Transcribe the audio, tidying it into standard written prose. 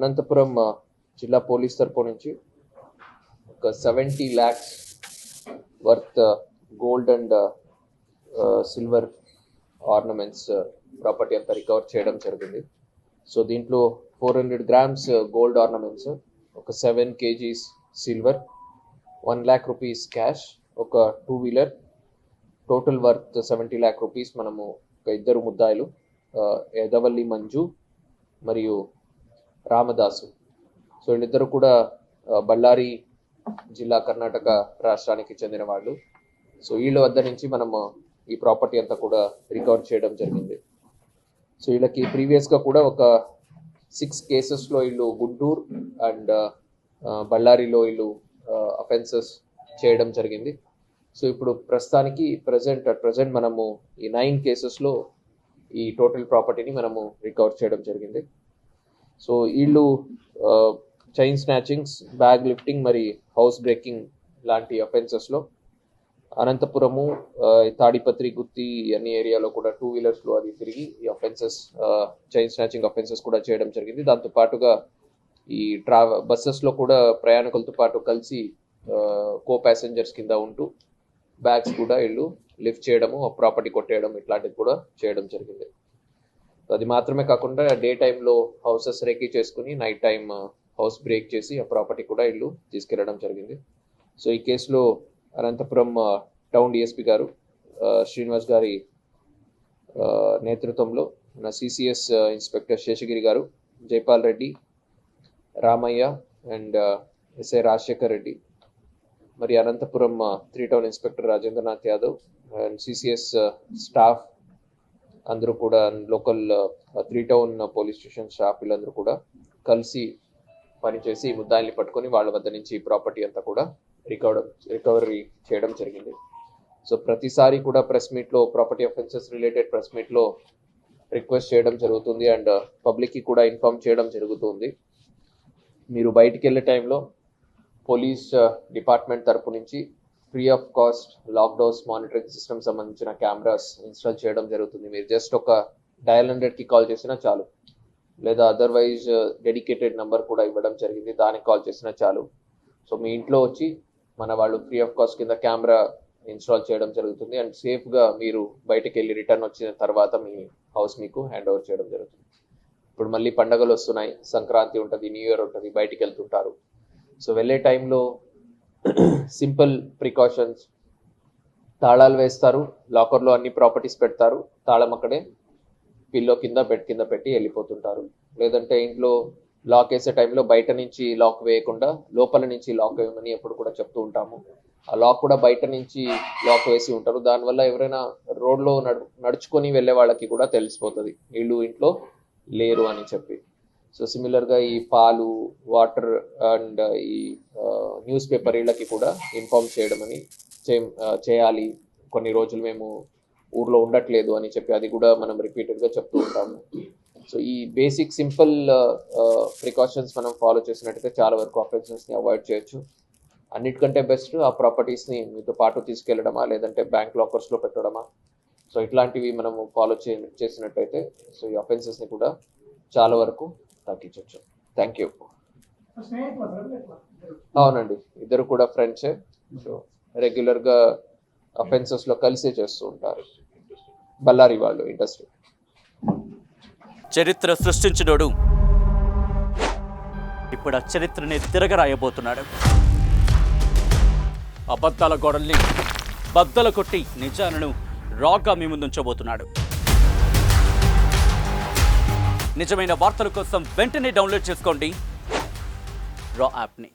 అనంతపురం జిల్లా పోలీస్ తరపు నుంచి ఒక 70 lakhs worth gold and silver ornaments property అంతా రికవర్ చేయడం జరిగింది. సో దీంట్లో 400 grams గోల్డ్ ఆర్నమెంట్స్, ఒక 7 kgs silver, 1 lakh rupees cash, ఒక 2-wheeler, total worth 70 lakh rupees. మనము ఒక ఇద్దరు ముద్దాయిలు, ఎదవల్లి మంజు మరియు రామదాసు. సో వీళ్ళిద్దరు కూడా బళ్ళారి జిల్లా కర్ణాటక రాష్ట్రానికి చెందిన వాళ్ళు. సో వీళ్ళ వద్ద నుంచి మనము ఈ ప్రాపర్టీ అంతా కూడా రికవర్ చేయడం జరిగింది. సో వీళ్ళకి ప్రీవియస్గా కూడా ఒక 6 కేసెస్లో వీళ్ళు గుంటూరు అండ్ బళ్ళారిలో వీళ్ళు అఫెన్సెస్ చేయడం జరిగింది. సో ఇప్పుడు ప్రస్తుతానికి ప్రజెంట్ మనము ఈ 9 కేసెస్లో ఈ టోటల్ ప్రాపర్టీని మనము రికవర్ చేయడం జరిగింది. సో వీళ్ళు చైన్ స్నాచింగ్స్, బ్యాగ్ లిఫ్టింగ్ మరి హౌస్ బ్రేకింగ్ లాంటి అఫెన్సెస్లో అనంతపురము, తాడిపత్రి, గుత్తి అన్ని ఏరియాలో కూడా 2-wheelersలో అది తిరిగి ఈ అఫెన్సెస్, చైన్ స్నాచింగ్ అఫెన్సెస్ కూడా చేయడం జరిగింది. దాంతో పాటుగా ఈ బస్సెస్లో కూడా ప్రయాణికులతో పాటు కలిసి కో ప్యాసింజర్స్ కింద ఉంటూ బ్యాగ్స్ కూడా వీళ్ళు లిఫ్ట్ చేయడము, ప్రాపర్టీ కొట్టేయడం ఇట్లాంటివి కూడా చేయడం జరిగింది. అది మాత్రమే కాకుండా డే టైంలో హౌసెస్ రేకీ చేసుకుని నైట్ టైం హౌస్ బ్రేక్ చేసి ఆ ప్రాపర్టీ కూడా వీళ్ళు తీసుకెళ్లడం జరిగింది. సో ఈ కేసులో అనంతపురం టౌన్ డిఎస్పీ గారు శ్రీనివాస్ గారి నేతృత్వంలో మన సిసిఎస్ ఇన్స్పెక్టర్ శేషగిరి గారు, జైపాల్ రెడ్డి, రామయ్య అండ్ ఎస్ఐ రాజశేఖర్ రెడ్డి, మరి Anantapuram 3 town inspector Rajendranath Yadav and CCS staff అందరూ కూడా, local 3 town police station staff వీళ్ళందరూ కూడా కలిసి పనిచేసి ముద్దాయిల్ని పట్టుకొని వాళ్ళ వద్ద నుంచి ప్రాపర్టీ అంతా కూడా రికవరీ చేయడం జరిగింది. సో ప్రతిసారి కూడా ప్రెస్ మీట్లో, ప్రాపర్టీ అఫెన్సెస్ రిలేటెడ్ ప్రెస్ మీట్లో రిక్వెస్ట్ చేయడం జరుగుతుంది అండ్ పబ్లిక్కి కూడా ఇన్ఫార్మ్ చేయడం జరుగుతుంది. మీరు బయటికి వెళ్ళే టైంలో పోలీస్ డిపార్ట్మెంట్ తరపు నుంచి free of cost lockdowns monitoring system సంబంధించిన కెమెరాస్ ఇన్స్టాల్ చేయడం జరుగుతుంది. మీరు జస్ట్ ఒక డయల్ 100కి కాల్ చేసినా చాలు, లేదా అదర్వైజ్ డెడికేటెడ్ నెంబర్ కూడా ఇవ్వడం జరిగింది, దానికి కాల్ చేసినా చాలు. సో మీ ఇంట్లో వచ్చి మన వాళ్ళు ఫ్రీ ఆఫ్ కాస్ట్ కింద కెమెరా ఇన్స్టాల్ చేయడం జరుగుతుంది అండ్ సేఫ్గా మీరు బయటకు వెళ్ళి రిటర్న్ వచ్చిన తర్వాత మీ హౌస్ మీకు హ్యాండ్ ఓవర్ చేయడం జరుగుతుంది. ఇప్పుడు మళ్ళీ పండగలు వస్తున్నాయి, సంక్రాంతి ఉంటుంది, న్యూ ఇయర్ ఉంటుంది, బయటికి వెళ్తుంటారు. సో వెళ్ళే టైంలో సింపుల్ ప్రికాషన్స్, తాళాలు వేస్తారు, లాకర్లో అన్ని ప్రాపర్టీస్ పెడతారు, తాళం అక్కడే పిల్లో కింద బెడ్ కింద పెట్టి వెళ్ళిపోతుంటారు. లేదంటే ఇంట్లో లాక్ వేసే టైంలో బయట నుంచి లాక్ వేయకుండా లోపల నుంచి లాక్ వేయమని ఎప్పుడు కూడా చెప్తూ ఉంటాము. ఆ లాక్ కూడా బయట నుంచి లాక్ వేసి ఉంటారు. దానివల్ల ఎవరైనా రోడ్లో నడుచుకొని వెళ్ళే వాళ్ళకి కూడా తెలిసిపోతుంది వీళ్ళు ఇంట్లో లేరు అని చెప్పి. సో సిమిలర్గా ఈ పాలు, వాటర్ అండ్ ఈ న్యూస్ పేపర్ వీళ్ళకి కూడా ఇన్ఫార్మ్ చేయడం అని చేయాలి. కొన్ని రోజులు మేము ఊర్లో ఉండట్లేదు అని చెప్పి అది కూడా మనం రిపీటెడ్గా చెప్తూ ఉంటాము. సో ఈ బేసిక్ సింపుల్ ప్రికాషన్స్ మనం ఫాలో చేసినట్టయితే చాలా వరకు అఫెన్సెస్ని అవాయిడ్ చేయొచ్చు. అన్నిటికంటే బెస్ట్ ఆ ప్రాపర్టీస్ని మీతో పాటు తీసుకెళ్ళడమా, లేదంటే బ్యాంక్ లాకర్స్లో పెట్టడమా. సో ఇట్లాంటివి మనము ఫాలో చేసినట్టయితే సో ఈ అఫెన్సెస్ని కూడా చాలా వరకు తగ్గించవచ్చు. Thank you. అవునండి, ఇద్దరు కూడా ఫ్రెండ్సే. సో రెగ్యులర్గా అఫెన్సెస్లో కలిసే చేస్తూ ఉంటారు. బళ్ళారి వాళ్ళు ఇండస్ట్రీ. చరిత్ర సృష్టించినోడు ఇప్పుడు ఆ చరిత్రని తిరగరాయబోతున్నాడు. అబద్ధాల గోడల్ని బద్దలు కొట్టి నిజాలను రాగా మీ ముందుంచబోతున్నాడు. నిజమైన వార్తల కోసం వెంటనే డౌన్లోడ్ చేసుకోండి రా యాప్ని.